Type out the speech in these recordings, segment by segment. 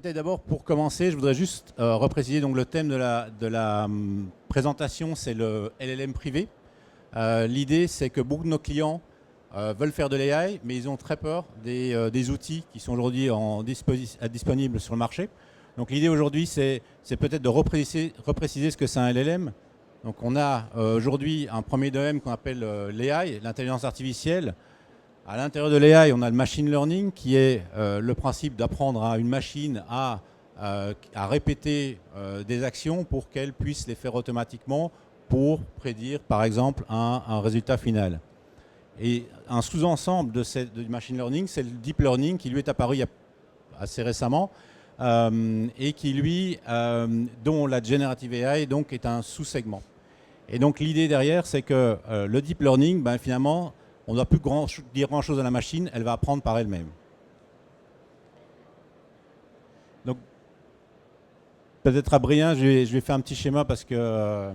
peut-être d'abord, pour commencer, je voudrais juste repréciser donc, le thème de la présentation, c'est le LLM privé. L'idée, c'est que beaucoup de nos clients veulent faire de l'AI, mais ils ont très peur des outils qui sont aujourd'hui disponibles sur le marché. Donc l'idée aujourd'hui, c'est peut-être de repréciser ce que c'est un LLM. Donc on a aujourd'hui un premier domaine qu'on appelle l'AI, l'intelligence artificielle. À l'intérieur de l'AI, on a le machine learning, qui est le principe d'apprendre à une machine à répéter des actions pour qu'elle puisse les faire automatiquement pour prédire, par exemple, un résultat final. Et un sous-ensemble du machine learning, c'est le deep learning, qui lui est apparu assez récemment, et qui lui, dont la generative AI donc, est un sous-segment. Et donc l'idée derrière, c'est que le deep learning, ben, finalement, on ne doit plus dire grand-chose à la machine, elle va apprendre par elle-même. Donc, peut-être à Brien, je vais faire un petit schéma parce que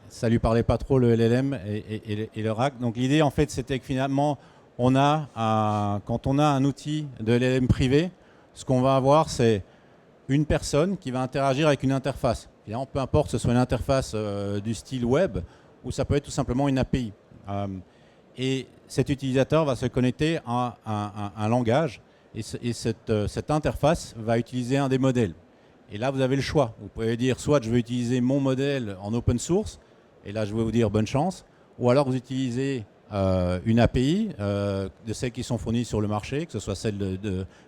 ça ne lui parlait pas trop, le LLM et le RAG. Donc l'idée, en fait, c'était que finalement, quand on a un outil de LLM privé, ce qu'on va avoir, c'est une personne qui va interagir avec une interface. Finalement, peu importe que ce soit une interface du style web ou ça peut être tout simplement une API. Et cet utilisateur va se connecter à un langage et cette interface va utiliser un des modèles. Et là, vous avez le choix. Vous pouvez dire soit je veux utiliser mon modèle en open source, et là, je vais vous dire bonne chance, ou alors vous utilisez une API de celles qui sont fournies sur le marché, que ce soit celle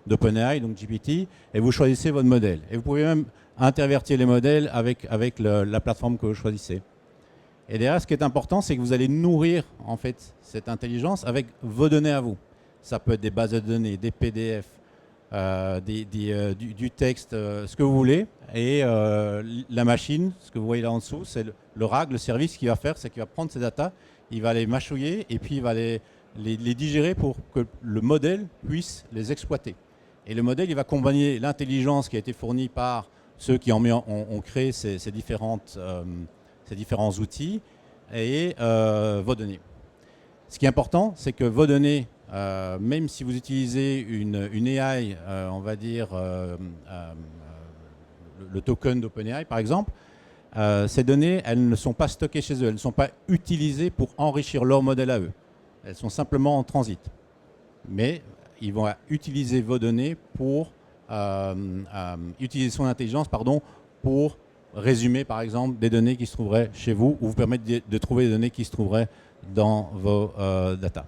d'OpenAI, donc GPT, et vous choisissez votre modèle. Et vous pouvez même intervertir les modèles avec la plateforme que vous choisissez. Et derrière, ce qui est important, c'est que vous allez nourrir en fait cette intelligence avec vos données à vous. Ça peut être des bases de données, des PDF, du texte, ce que vous voulez. Et la machine, ce que vous voyez là en dessous, c'est le RAG, le service qu'il va faire, c'est qu'il va prendre ces datas, il va les mâchouiller et puis il va les digérer pour que le modèle puisse les exploiter. Et le modèle, il va combiner l'intelligence qui a été fournie par ceux qui ont créé ces différents outils et vos données. Ce qui est important, c'est que vos données, même si vous utilisez une AI, on va dire le token d'OpenAI par exemple, ces données, elles ne sont pas stockées chez eux, elles ne sont pas utilisées pour enrichir leur modèle à eux. Elles sont simplement en transit. Mais ils vont utiliser vos données pour utiliser son intelligence, pour résumer par exemple des données qui se trouveraient chez vous ou vous permettre de trouver des données qui se trouveraient dans vos data.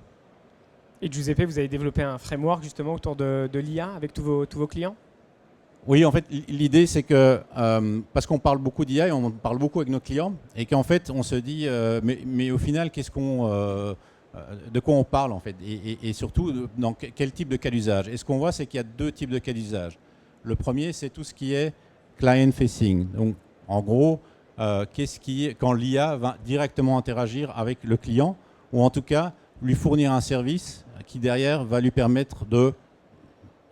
Et Giuseppe, vous avez développé un framework justement autour de l'IA avec tous vos clients? Oui, en fait, l'idée c'est que, parce qu'on parle beaucoup d'IA et on parle beaucoup avec nos clients, et qu'en fait on se dit, mais au final, de quoi on parle en fait, et surtout dans quel type de cas d'usage. Et ce qu'on voit, c'est qu'il y a deux types de cas d'usage. Le premier, c'est tout ce qui est client-facing. Donc, en gros, quand l'IA va directement interagir avec le client, ou en tout cas lui fournir un service qui derrière va lui permettre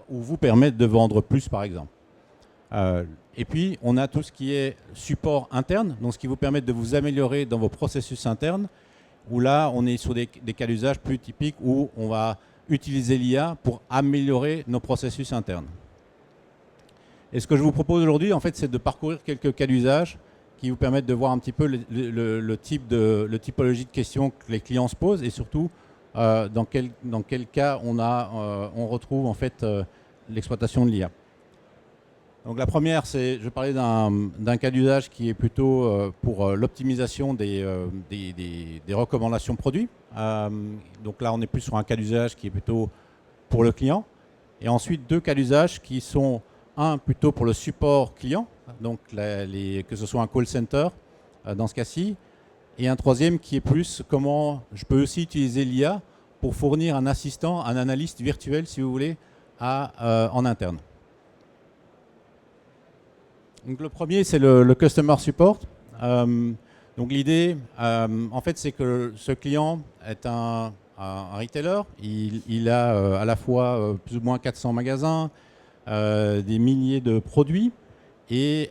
vous permettre de vendre plus par exemple. Et puis on a tout ce qui est support interne, donc ce qui vous permet de vous améliorer dans vos processus internes, où là on est sur des cas d'usage plus typiques où on va utiliser l'IA pour améliorer nos processus internes. Et ce que je vous propose aujourd'hui, en fait, c'est de parcourir quelques cas d'usage qui vous permettent de voir un petit peu le typologie de questions que les clients se posent et surtout dans quel cas on retrouve en fait l'exploitation de l'IA. Donc la première, je parlais d'un cas d'usage qui est plutôt pour l'optimisation des recommandations produits. Donc là, on est plus sur un cas d'usage qui est plutôt pour le client. Et ensuite, deux cas d'usage qui sont un plutôt pour le support client, donc que ce soit un call center dans ce cas-ci, et un troisième qui est plus comment je peux aussi utiliser l'IA pour fournir un assistant, un analyste virtuel, si vous voulez, en interne. Donc le premier, c'est le customer support. Donc l'idée, en fait, c'est que ce client est un retailer. Il a à la fois plus ou moins 400 magasins, des milliers de produits, et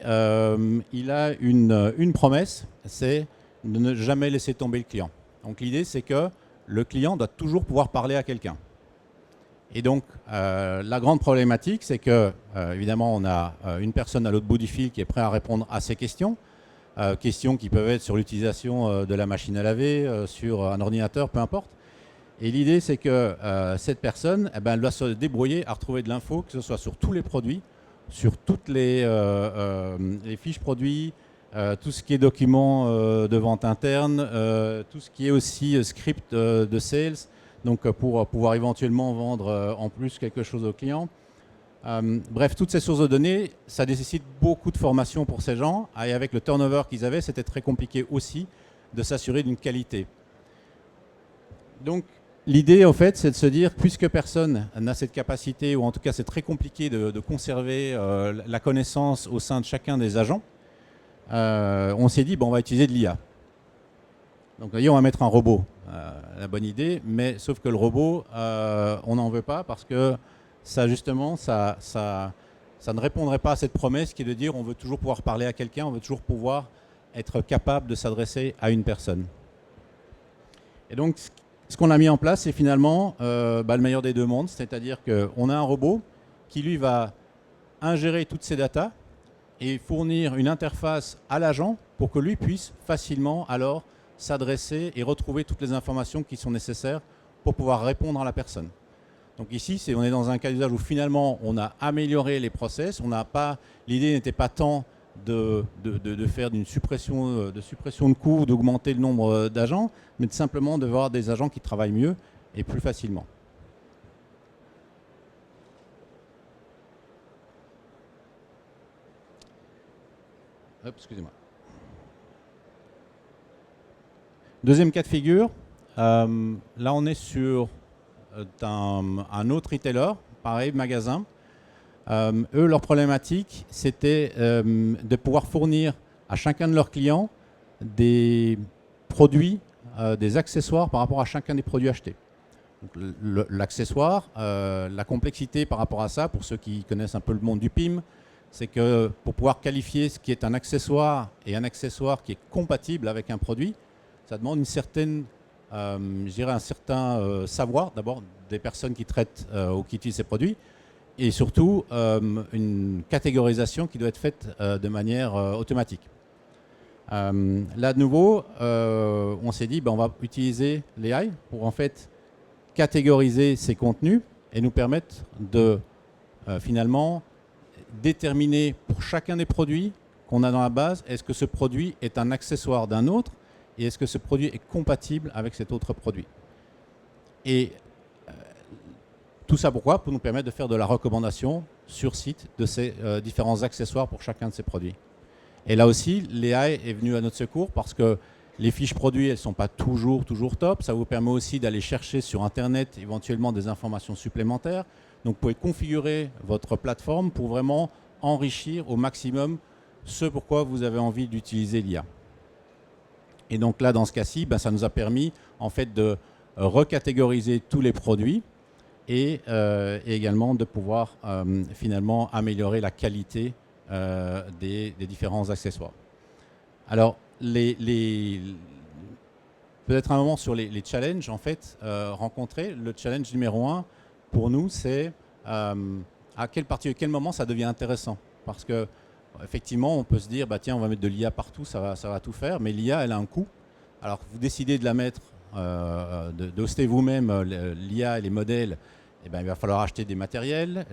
il a une promesse, c'est de ne jamais laisser tomber le client. Donc l'idée, c'est que le client doit toujours pouvoir parler à quelqu'un. Et donc, la grande problématique, c'est que, évidemment, on a une personne à l'autre bout du fil qui est prête à répondre à ces questions. Questions qui peuvent être sur l'utilisation de la machine à laver, sur un ordinateur, peu importe. Et l'idée, c'est que cette personne, elle doit se débrouiller à retrouver de l'info, que ce soit sur tous les produits, sur toutes les fiches produits, tout ce qui est documents de vente interne, tout ce qui est aussi script de sales, donc pour pouvoir éventuellement vendre en plus quelque chose au client. Bref, toutes ces sources de données, ça nécessite beaucoup de formation pour ces gens. Et avec le turnover qu'ils avaient, c'était très compliqué aussi de s'assurer d'une qualité. Donc, l'idée, en fait, c'est de se dire, puisque personne n'a cette capacité, ou en tout cas, c'est très compliqué de conserver la connaissance au sein de chacun des agents, on s'est dit, bon, on va utiliser de l'IA. Donc, vous voyez, on va mettre un robot. La bonne idée, mais sauf que le robot, on n'en veut pas parce que ça, justement, ça ne répondrait pas à cette promesse qui est de dire on veut toujours pouvoir parler à quelqu'un, on veut toujours pouvoir être capable de s'adresser à une personne. Et donc, ce qu'on a mis en place, c'est finalement le meilleur des deux mondes, c'est-à-dire qu'on a un robot qui, lui, va ingérer toutes ces datas et fournir une interface à l'agent pour que lui puisse facilement alors s'adresser et retrouver toutes les informations qui sont nécessaires pour pouvoir répondre à la personne. Donc ici, on est dans un cas d'usage où finalement on a amélioré les process. L'idée n'était pas tant de faire une suppression de coûts, d'augmenter le nombre d'agents, mais simplement de voir des agents qui travaillent mieux et plus facilement. Hop, excusez-moi. Deuxième cas de figure, là on est sur un autre retailer, pareil, magasin. Eux, leur problématique, c'était de pouvoir fournir à chacun de leurs clients des produits, des accessoires par rapport à chacun des produits achetés. L'accessoire, la complexité par rapport à ça, pour ceux qui connaissent un peu le monde du PIM, c'est que pour pouvoir qualifier ce qui est un accessoire et un accessoire qui est compatible avec un produit, ça demande une certaine, je dirais un certain savoir, d'abord des personnes qui traitent ou qui utilisent ces produits, et surtout une catégorisation qui doit être faite de manière automatique. Là, de nouveau, on s'est dit, on va utiliser l'AI pour en fait catégoriser ces contenus et nous permettre de finalement déterminer pour chacun des produits qu'on a dans la base, est-ce que ce produit est un accessoire d'un autre et est-ce que ce produit est compatible avec cet autre produit. Et tout ça pourquoi? Pour nous permettre de faire de la recommandation sur site de ces différents accessoires pour chacun de ces produits. Et là aussi, l'AI est venu à notre secours parce que les fiches produits, elles ne sont pas toujours top. Ça vous permet aussi d'aller chercher sur Internet éventuellement des informations supplémentaires. Donc vous pouvez configurer votre plateforme pour vraiment enrichir au maximum ce pourquoi vous avez envie d'utiliser l'IA. Et donc là, dans ce cas-ci, ça nous a permis en fait de recatégoriser tous les produits et également de pouvoir finalement améliorer la qualité des différents accessoires. Alors, peut-être un moment sur les challenges en fait rencontrés. Le challenge numéro 1 pour nous, c'est à quel moment ça devient intéressant. Parce que effectivement, on peut se dire, tiens, on va mettre de l'IA partout, ça va tout faire, mais l'IA, elle a un coût. Alors, vous décidez de la mettre, d'hoster vous-même l'IA et les modèles, il va falloir acheter des matériels.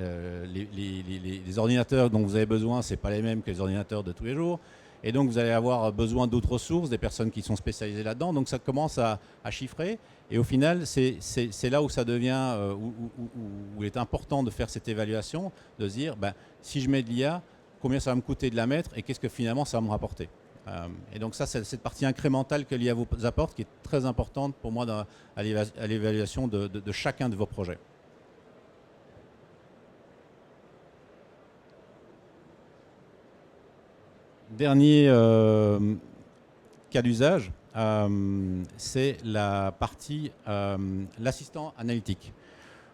Les ordinateurs dont vous avez besoin, ce n'est pas les mêmes que les ordinateurs de tous les jours. Et donc, vous allez avoir besoin d'autres ressources, des personnes qui sont spécialisées là-dedans. Donc, ça commence à chiffrer. Et au final, c'est là où ça devient, où il est important de faire cette évaluation, de se dire, si je mets de l'IA, combien ça va me coûter de la mettre et qu'est-ce que finalement ça va me rapporter. Et donc ça, c'est cette partie incrémentale que l'IA vous apporte qui est très importante pour moi à l'évaluation de chacun de vos projets. Dernier cas d'usage, c'est la partie l'assistant analytique.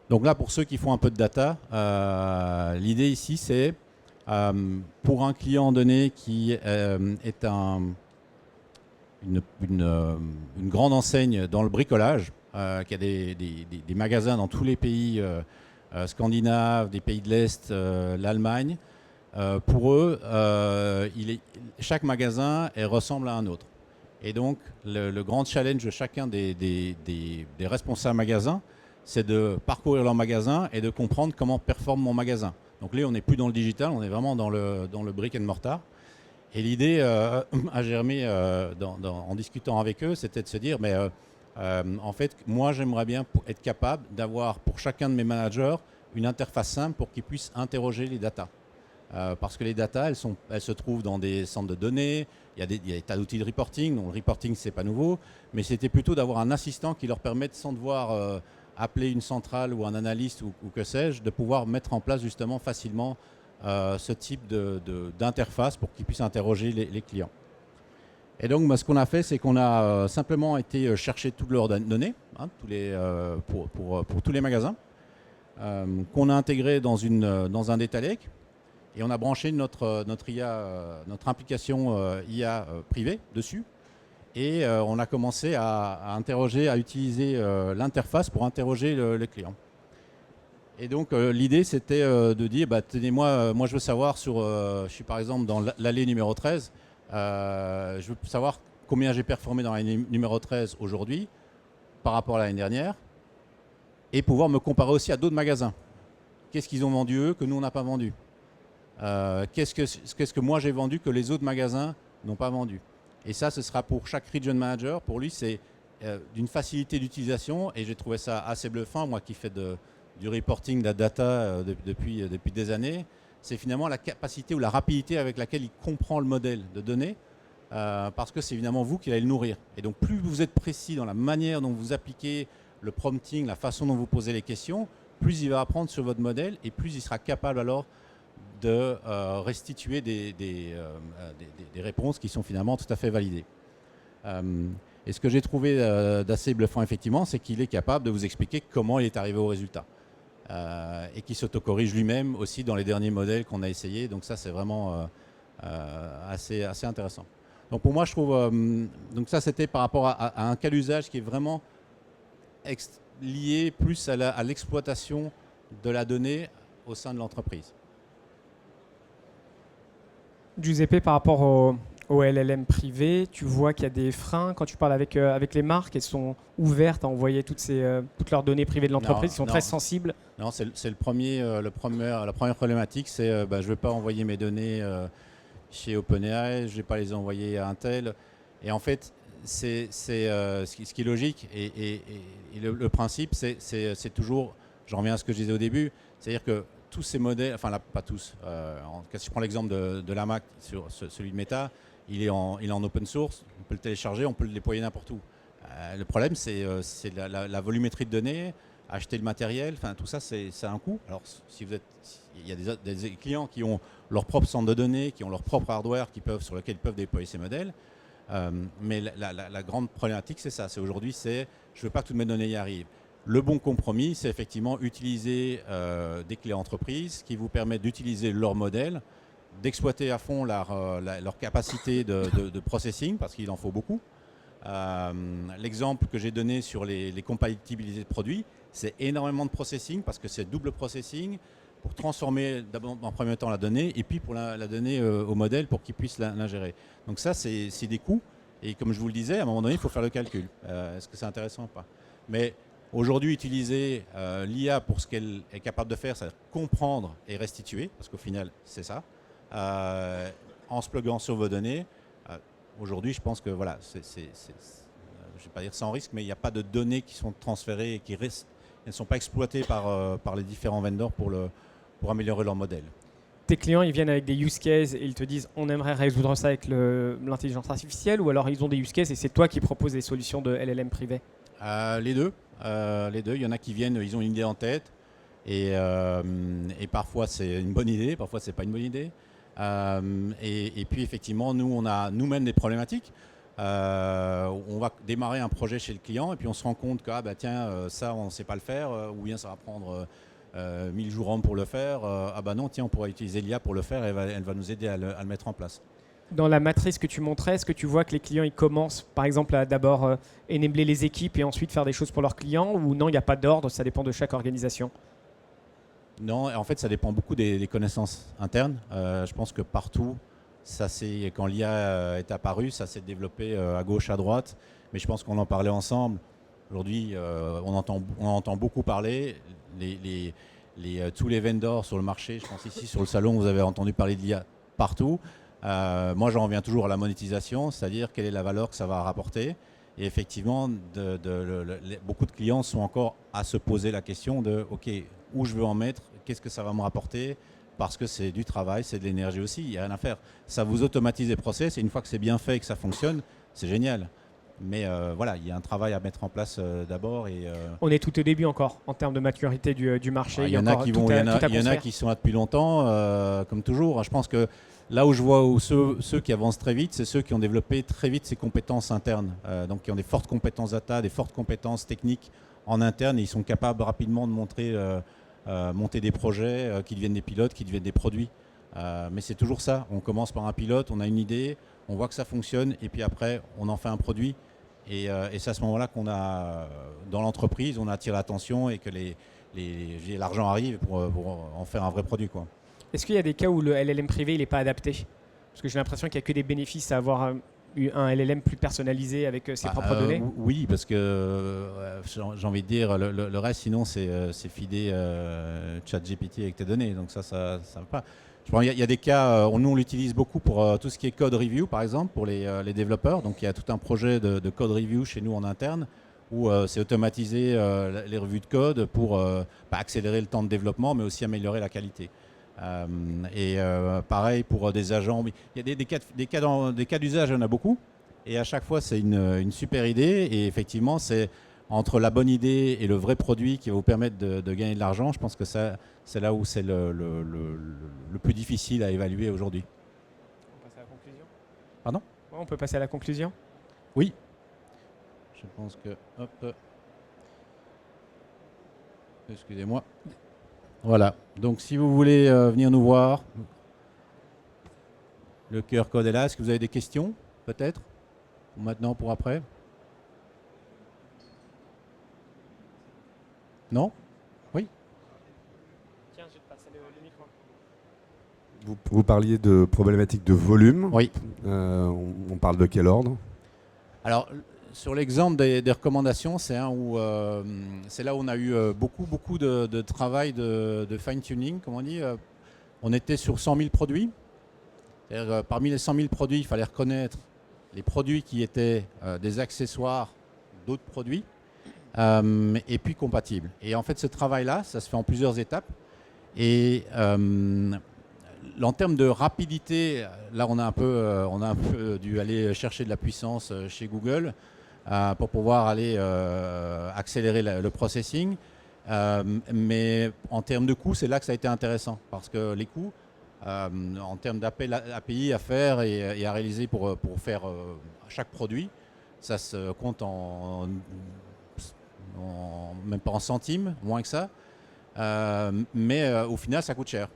Donc là, pour ceux qui font un peu de data, l'idée ici, c'est pour un client donné qui est une grande enseigne dans le bricolage, qui a des magasins dans tous les pays scandinaves, des pays de l'Est, l'Allemagne, pour eux, chaque magasin ressemble à un autre. Et donc, le grand challenge de chacun des responsables magasins, c'est de parcourir leur magasin et de comprendre comment performe mon magasin. Donc là, on n'est plus dans le digital, on est vraiment dans le brick and mortar. Et l'idée a germé en discutant avec eux, c'était de se dire, mais en fait, moi, j'aimerais bien être capable d'avoir pour chacun de mes managers une interface simple pour qu'ils puissent interroger les datas. Parce que les datas, elles se trouvent dans des centres de données, il y a des tas d'outils de reporting, donc le reporting, c'est pas nouveau, mais c'était plutôt d'avoir un assistant qui leur permette, sans devoir appeler une centrale ou un analyste ou que sais-je, de pouvoir mettre en place justement facilement ce type d'interface pour qu'ils puissent interroger les clients. Et donc, ce qu'on a fait, c'est qu'on a simplement été chercher toutes leurs données, hein, pour tous les magasins, qu'on a intégré dans un data lake. Et on a branché notre IA, notre application IA privée dessus. Et on a commencé à utiliser l'interface pour interroger le client. Et donc l'idée c'était de dire, tenez-moi, moi je veux savoir je suis par exemple dans l'allée numéro 13, je veux savoir combien j'ai performé dans l'année numéro 13 aujourd'hui par rapport à l'année dernière, et pouvoir me comparer aussi à d'autres magasins. Qu'est-ce qu'ils ont vendu eux que nous on n'a pas vendu? Qu'est-ce que moi j'ai vendu que les autres magasins n'ont pas vendu? Et ça, ce sera pour chaque region manager. Pour lui, c'est d'une facilité d'utilisation, et j'ai trouvé ça assez bluffant, moi qui fais du reporting, de la data depuis des années. C'est finalement la capacité ou la rapidité avec laquelle il comprend le modèle de données, parce que c'est évidemment vous qui allez le nourrir. Et donc plus vous êtes précis dans la manière dont vous appliquez le prompting, la façon dont vous posez les questions, plus il va apprendre sur votre modèle, et plus il sera capable alors de restituer des réponses qui sont finalement tout à fait validées. Et ce que j'ai trouvé d'assez bluffant, effectivement, c'est qu'il est capable de vous expliquer comment il est arrivé au résultat. Et qu'il s'autocorrige lui-même aussi dans les derniers modèles qu'on a essayés. Donc ça, c'est vraiment assez intéressant. Donc pour moi, je trouve... donc ça, c'était par rapport à un cas d'usage qui est vraiment lié plus à l'exploitation de la donnée au sein de l'entreprise. Giuseppe, par rapport au LLM privé, tu vois qu'il y a des freins quand tu parles avec les marques? Elles sont ouvertes à envoyer toutes leurs données privées de l'entreprise, ils sont très sensibles. Non, c'est la première problématique, c'est je ne vais pas envoyer mes données chez OpenAI, je ne vais pas les envoyer à Intel. Et en fait, c'est ce qui est logique. Et le principe, c'est toujours, j'en reviens à ce que je disais au début, c'est-à-dire que tous ces modèles, enfin là, pas tous, en tout cas si je prends l'exemple de la Mac, sur celui de Meta, il est en open source, on peut le télécharger, on peut le déployer n'importe où. Le problème, c'est la volumétrie de données, acheter le matériel, enfin tout ça, c'est un coût. Alors il y a des clients qui ont leur propre centre de données, qui ont leur propre hardware sur lequel ils peuvent déployer ces modèles. Mais la grande problématique, c'est ça. C'est aujourd'hui, je ne veux pas que toutes mes données y arrivent. Le bon compromis, c'est effectivement utiliser des clés entreprises qui vous permettent d'utiliser leur modèle, d'exploiter à fond leur capacité de processing, parce qu'il en faut beaucoup. L'exemple que j'ai donné sur les compatibilités de produits, c'est énormément de processing, parce que c'est double processing pour transformer d'abord en premier temps la donnée, et puis pour la donner au modèle pour qu'il puisse l'ingérer. Donc ça, c'est des coûts. Et comme je vous le disais, à un moment donné, il faut faire le calcul. Est-ce que c'est intéressant ou pas? Mais aujourd'hui, utiliser l'IA pour ce qu'elle est capable de faire, c'est comprendre et restituer, parce qu'au final, c'est ça, en se pluguant sur vos données. Aujourd'hui, je pense que voilà, je ne vais pas dire sans risque, mais il n'y a pas de données qui sont transférées et qui ne sont pas exploitées par les différents vendors pour améliorer leur modèle. Tes clients, ils viennent avec des use cases et ils te disent on aimerait résoudre ça avec l'intelligence artificielle, ou alors ils ont des use cases et c'est toi qui proposes des solutions de LLM privé? Les deux. Il y en a qui viennent, ils ont une idée en tête et parfois c'est une bonne idée, parfois c'est pas une bonne idée. Et puis effectivement, nous on a nous-mêmes des problématiques. On va démarrer un projet chez le client et puis on se rend compte que ça on ne sait pas le faire, ou bien ça va prendre 1000 jours hommes pour le faire. Non, tiens, on pourrait utiliser l'IA pour le faire et elle va nous aider à le mettre en place. Dans la matrice que tu montrais, est-ce que tu vois que les clients ils commencent par exemple à d'abord enabler les équipes et ensuite faire des choses pour leurs clients, ou non, il n'y a pas d'ordre, ça dépend de chaque organisation? Non, en fait, ça dépend beaucoup des connaissances internes. Je pense que partout, quand l'IA est apparue, ça s'est développé à gauche, à droite. Mais je pense qu'on en parlait ensemble. Aujourd'hui, on entend beaucoup parler. Tous les vendors sur le marché, je pense ici sur le salon, vous avez entendu parler de l'IA partout. Moi, j'en reviens toujours à la monétisation, c'est-à-dire quelle est la valeur que ça va rapporter. Et effectivement, beaucoup de clients sont encore à se poser la question de OK, où je veux en mettre, qu'est-ce que ça va me rapporter, parce que c'est du travail, c'est de l'énergie aussi, il n'y a rien à faire. Ça vous automatise les process et une fois que c'est bien fait et que ça fonctionne, c'est génial. Mais voilà, il y a un travail à mettre en place d'abord. On est tout au début encore en termes de maturité du marché. Il y en a qui sont là depuis longtemps, comme toujours. Je pense que là où je vois ceux qui avancent très vite, c'est ceux qui ont développé très vite ces compétences internes. Donc qui ont des fortes compétences data, des fortes compétences techniques en interne et ils sont capables rapidement de monter des projets qui deviennent des pilotes, qui deviennent des produits. Mais c'est toujours ça. On commence par un pilote, on a une idée, on voit que ça fonctionne et puis après on en fait un produit. Et c'est à ce moment-là qu'on a, dans l'entreprise, on attire l'attention et que l'argent arrive pour en faire un vrai produit, quoi. Est-ce qu'il y a des cas où le LLM privé n'est pas adapté? Parce que j'ai l'impression qu'il n'y a que des bénéfices à avoir un LLM plus personnalisé avec ses propres données. Oui, parce que j'ai envie de dire, le reste, sinon, c'est feeder ChatGPT avec tes données. Donc ça va pas. Il y a des cas, nous on l'utilise beaucoup pour tout ce qui est code review par exemple, pour les développeurs. Donc il y a tout un projet de code review chez nous en interne où c'est automatiser les revues de code pour accélérer le temps de développement mais aussi améliorer la qualité. Pareil pour des agents, il y a des cas d'usage, il y en a beaucoup. Et à chaque fois c'est une super idée et effectivement c'est entre la bonne idée et le vrai produit qui va vous permettre de gagner de l'argent, je pense que c'est là où c'est le plus difficile à évaluer aujourd'hui. On passe à la conclusion. Pardon ? Ouais, on peut passer à la conclusion. Oui. Je pense que... Hop. Excusez-moi. Voilà. Donc si vous voulez venir nous voir, le QR code est là. Est-ce que vous avez des questions, peut-être ? Maintenant pour après ? Non ? Oui ? Tiens, je vais te passer le micro. Vous parliez de problématiques de volume. Oui. On parle de quel ordre ? Alors, sur l'exemple des recommandations, c'est là où on a eu beaucoup de travail de fine-tuning, comme on dit. On était sur 100 000 produits. C'est-à-dire, parmi les 100 000 produits, il fallait reconnaître les produits qui étaient des accessoires d'autres produits. Et puis compatible. Et en fait, ce travail-là, ça se fait en plusieurs étapes. Et en termes de rapidité, là, on a un peu dû aller chercher de la puissance chez Google pour pouvoir aller accélérer le processing. Mais en termes de coûts, c'est là que ça a été intéressant. Parce que les coûts, en termes d'API à faire et à réaliser pour faire chaque produit, ça se compte même pas en centimes, moins que ça, mais au final ça coûte cher.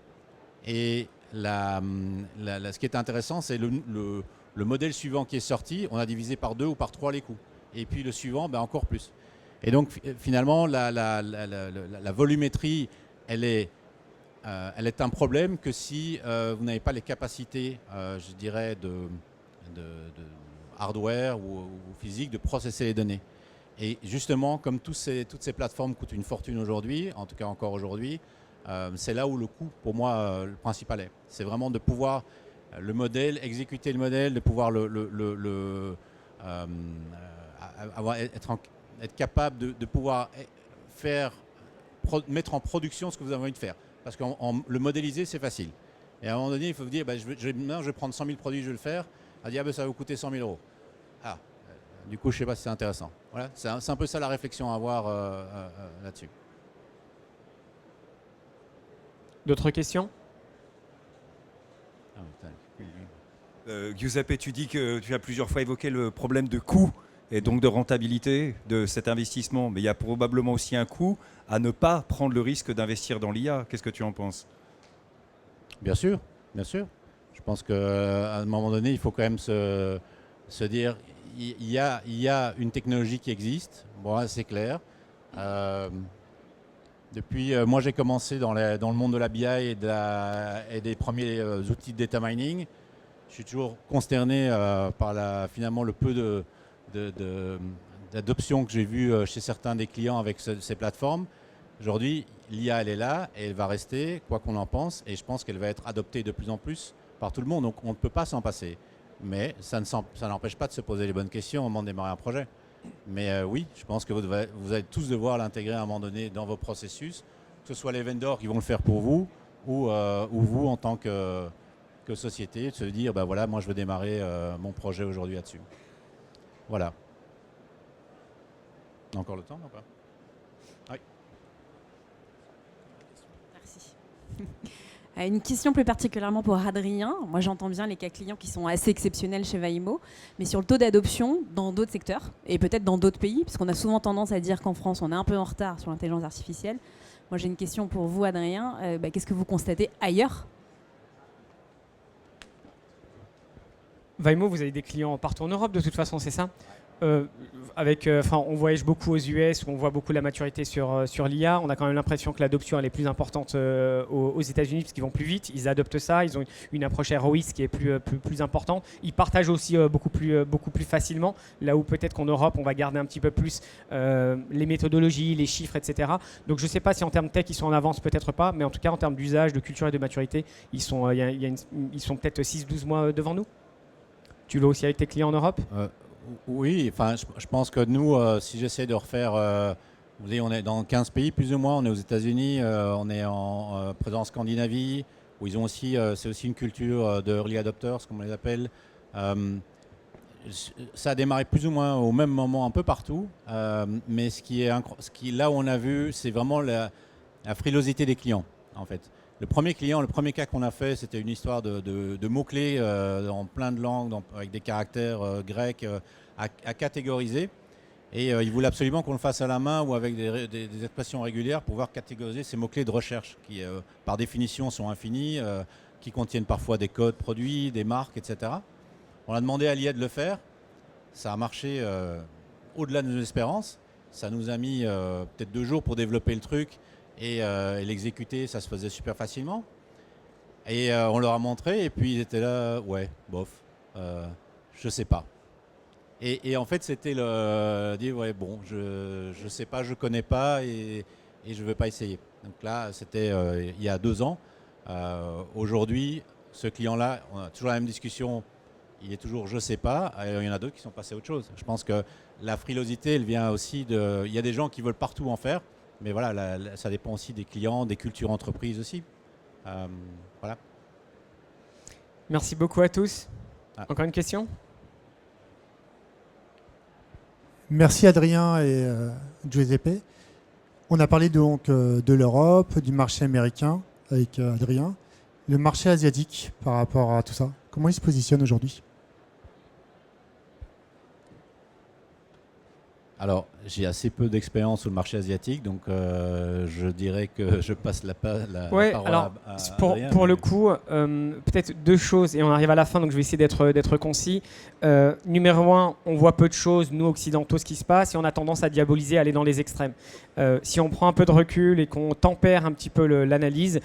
Et ce qui est intéressant, c'est le modèle suivant qui est sorti, on a divisé par 2 ou par 3 les coûts. Et puis le suivant, encore plus. Et donc finalement, la volumétrie, elle est un problème que si vous n'avez pas les capacités, je dirais, de hardware ou physique, de processer les données. Et justement, comme toutes ces plateformes coûtent une fortune aujourd'hui, en tout cas encore aujourd'hui, c'est là où le coût, pour moi, le principal est. C'est vraiment de pouvoir le modèle, exécuter le modèle, de pouvoir être capable de pouvoir mettre en production ce que vous avez envie de faire. Parce que le modéliser, c'est facile. Et à un moment donné, il faut vous dire, je vais prendre 100 000 produits, je vais le faire. On va dire, ça va vous coûter 100 000 euros. Ah. Du coup, je ne sais pas si c'est intéressant. Voilà, c'est un peu ça la réflexion à avoir là-dessus. D'autres questions ? Giuseppe, tu dis que tu as plusieurs fois évoqué le problème de coût et donc de rentabilité de cet investissement. Mais il y a probablement aussi un coût à ne pas prendre le risque d'investir dans l'IA. Qu'est-ce que tu en penses ? Bien sûr, bien sûr. Je pense qu'à un moment donné, il faut quand même se dire... Il y a une technologie qui existe, bon, c'est clair. Moi, j'ai commencé dans le monde de la BI et des premiers outils de data mining. Je suis toujours consterné par finalement le peu d'adoption que j'ai vu chez certains des clients avec ces plateformes. Aujourd'hui, l'IA, elle est là et elle va rester, quoi qu'on en pense, et je pense qu'elle va être adoptée de plus en plus par tout le monde. Donc, on ne peut pas s'en passer. Mais ça n'empêche pas de se poser les bonnes questions au moment de démarrer un projet. Mais oui, je pense que vous allez tous devoir l'intégrer à un moment donné dans vos processus, que ce soit les vendors qui vont le faire pour vous ou vous en tant que société, de se dire, bah voilà, moi je veux démarrer mon projet aujourd'hui là-dessus. Voilà. Encore le temps ou pas? Oui. Merci. Une question plus particulièrement pour Adrien. Moi, j'entends bien les cas clients qui sont assez exceptionnels chez Vaimo, mais sur le taux d'adoption dans d'autres secteurs et peut-être dans d'autres pays, parce qu'on a souvent tendance à dire qu'en France, on est un peu en retard sur l'intelligence artificielle. Moi, j'ai une question pour vous, Adrien. Qu'est-ce que vous constatez ailleurs ? Vaimo, vous avez des clients partout en Europe de toute façon, c'est ça ? On voyage beaucoup aux US, où on voit beaucoup la maturité sur l'IA. On a quand même l'impression que l'adoption elle est plus importante aux États-Unis parce qu'ils vont plus vite. Ils adoptent ça. Ils ont une approche ROI qui est plus importante. Ils partagent aussi beaucoup plus facilement. Là où peut-être qu'en Europe, on va garder un petit peu plus les méthodologies, les chiffres, etc. Donc je ne sais pas si en termes tech ils sont en avance, peut-être pas, mais en tout cas en termes d'usage, de culture et de maturité, ils sont peut-être 6-12 mois devant nous. Tu l'as aussi avec tes clients en Europe ? Oui, enfin, je pense que nous, si j'essaie de refaire, vous voyez, on est dans 15 pays plus ou moins, on est aux États-Unis, on est présent en Scandinavie, où ils ont aussi, c'est aussi une culture de early adopters, comme on les appelle. Ça a démarré plus ou moins au même moment un peu partout, mais là où on a vu, c'est vraiment la frilosité des clients, en fait. Le premier cas qu'on a fait, c'était une histoire de mots-clés en plein de langues, avec des caractères grecs à catégoriser. Et il voulait absolument qu'on le fasse à la main ou avec des expressions régulières pour pouvoir catégoriser ces mots-clés de recherche qui, par définition, sont infinis, qui contiennent parfois des codes produits, des marques, etc. On a demandé à l'IA de le faire. Ça a marché au-delà de nos espérances. Ça nous a mis peut-être 2 jours pour développer le truc. Et l'exécuter, ça se faisait super facilement. Et on leur a montré, et puis ils étaient là, ouais, bof, je sais pas. Et en fait, c'était dire, ouais, bon, je sais pas, je connais pas, et je veux pas essayer. Donc là, c'était il y a 2 ans. Aujourd'hui, ce client-là, on a toujours la même discussion. Il est toujours je sais pas. Il y en a d'autres qui sont passés à autre chose. Je pense que la frilosité, elle vient aussi il y a des gens qui veulent partout en faire. Mais voilà, ça dépend aussi des clients, des cultures entreprises aussi. Voilà. Merci beaucoup à tous. Encore une question ? Merci Adrien et Giuseppe. On a parlé donc de l'Europe, du marché américain avec Adrien. Le marché asiatique par rapport à tout ça, comment il se positionne aujourd'hui ? Alors, j'ai assez peu d'expérience sur le marché asiatique, donc je dirais que je passe la parole à Adrien. Pour le coup, peut-être 2 choses, et on arrive à la fin, donc je vais essayer d'être concis. Numéro 1, on voit peu de choses, nous occidentaux, ce qui se passe, et on a tendance à diaboliser, à aller dans les extrêmes. Si on prend un peu de recul et qu'on tempère un petit peu l'analyse,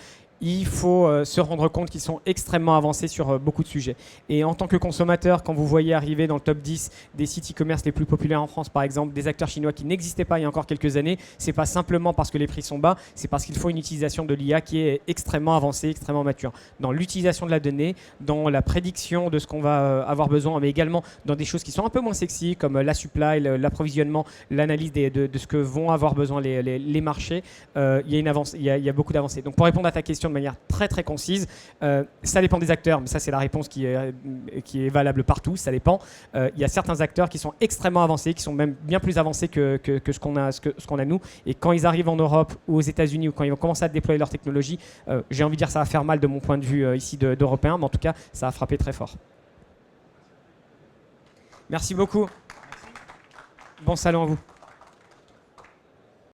il faut se rendre compte qu'ils sont extrêmement avancés sur beaucoup de sujets. Et en tant que consommateur, quand vous voyez arriver dans le top 10 des sites e-commerce les plus populaires en France, par exemple, des acteurs chinois qui n'existaient pas il y a encore quelques années, c'est pas simplement parce que les prix sont bas, c'est parce qu'il faut une utilisation de l'IA qui est extrêmement avancée, extrêmement mature. Dans l'utilisation de la donnée, dans la prédiction de ce qu'on va avoir besoin, mais également dans des choses qui sont un peu moins sexy, comme la supply, l'approvisionnement, l'analyse de ce que vont avoir besoin les marchés. Il y a beaucoup d'avancées. Donc pour répondre à ta question de manière très très concise, ça dépend des acteurs, mais ça c'est la réponse qui est valable partout, ça dépend. Il y a certains acteurs qui sont extrêmement avancés, qui sont même bien plus avancés que ce qu'on a nous, et quand ils arrivent en Europe ou aux États-Unis ou quand ils vont commencer à déployer leur technologie, j'ai envie de dire ça va faire mal de mon point de vue ici d'Européen, mais en tout cas ça a frappé très fort. Merci beaucoup. Bon salon à vous.